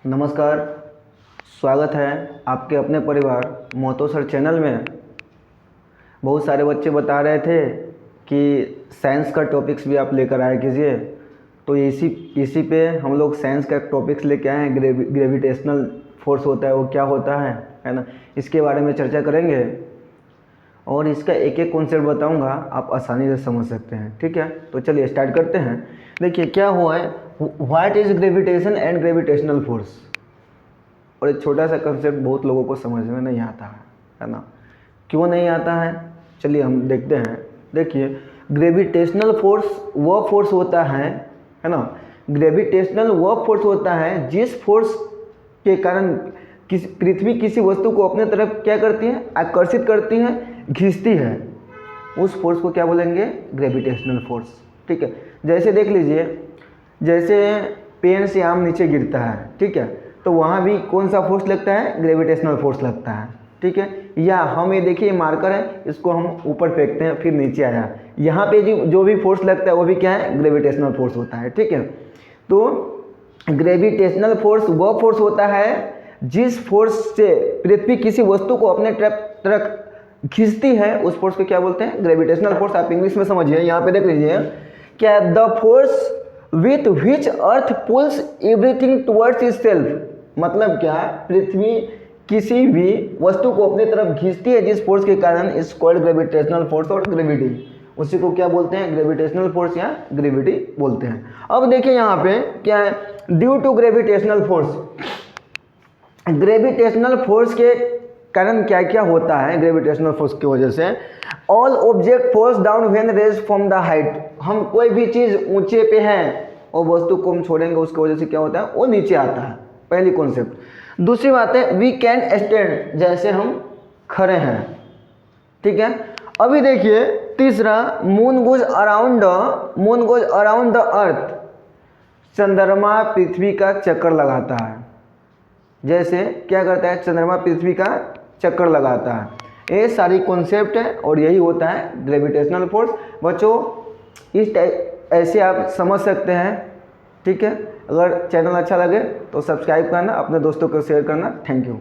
नमस्कार, स्वागत है आपके अपने परिवार मोतो सर चैनल में। बहुत सारे बच्चे बता रहे थे कि साइंस का टॉपिक्स भी आप लेकर आया कीजिए, तो इसी पे हम लोग साइंस का टॉपिक्स लेके आए हैं। ग्रेविटेशनल फोर्स होता है वो क्या होता है ना, इसके बारे में चर्चा करेंगे और इसका एक एक कॉन्सेप्ट बताऊंगा, आप आसानी से समझ सकते हैं। ठीक है, तो चलिए स्टार्ट करते हैं। देखिए क्या हुआ है, what is gravitation and gravitational force. और एक छोटा सा कंसेप्ट बहुत लोगों को समझ में नहीं आता है ना। क्यों नहीं आता है, चलिए हम देखते हैं। देखिए ग्रेविटेशनल फोर्स वह फोर्स होता है ना, ग्रेविटेशनल वह फोर्स होता है जिस फोर्स के कारण पृथ्वी किसी वस्तु को अपने तरफ क्या करती है, आकर्षित करती है, खींचती है। उस फोर्स को क्या बोलेंगे, ग्रेविटेशनल फोर्स। ठीक है, जैसे देख लीजिए, जैसे पेन से आम नीचे गिरता है, ठीक है, तो वहाँ भी कौन सा फोर्स लगता है, ग्रेविटेशनल फोर्स लगता है। ठीक है, या हम ये देखिए मार्कर है, इसको हम ऊपर फेंकते हैं फिर नीचे आया, यहाँ पे जो भी फोर्स लगता है वो भी क्या है, ग्रेविटेशनल फोर्स होता है। ठीक है, तो ग्रेविटेशनल फोर्स वह फोर्स होता है जिस फोर्स से पृथ्वी किसी वस्तु को अपने तरफ खींचती है, उस फोर्स को क्या बोलते हैं, ग्रेविटेशनल फोर्स। आप इंग्लिश में समझिए, यहाँ पे देख लीजिए क्या, the force with which earth pulls everything towards itself. मतलब क्या, पृथ्वी किसी भी वस्तु को अपनी तरफ खींचती है जिस फोर्स के कारण, इस कॉल्ड ग्रेविटेशनल फोर्स और ग्रेविटी, उसी को क्या बोलते हैं, ग्रेविटेशनल फोर्स या ग्रेविटी बोलते हैं। अब देखिए यहाँ पे क्या है, due to gravitational force, gravitational force के कारण क्या क्या होता है, ग्रेविटेशनल फोर्स की वजह से all object falls down when raised from the height. हम कोई भी चीज़ ऊंचे पे है और वस्तु को हम छोड़ेंगे, उसकी वजह से क्या होता है, वो नीचे आता है। पहली कॉन्सेप्ट। दूसरी बात है वी कैन स्टैंड, जैसे हम खड़े हैं। ठीक है, अभी देखिए तीसरा, moon goes around the earth. चंद्रमा पृथ्वी का चक्कर लगाता है। जैसे क्या करता है, चंद्रमा पृथ्वी का चक्कर लगाता है। ये सारी कॉन्सेप्ट है और यही होता है ग्रेविटेशनल फोर्स। बच्चों इस ऐसे आप समझ सकते हैं। ठीक है, अगर चैनल अच्छा लगे तो सब्सक्राइब करना, अपने दोस्तों को शेयर करना। Thank you.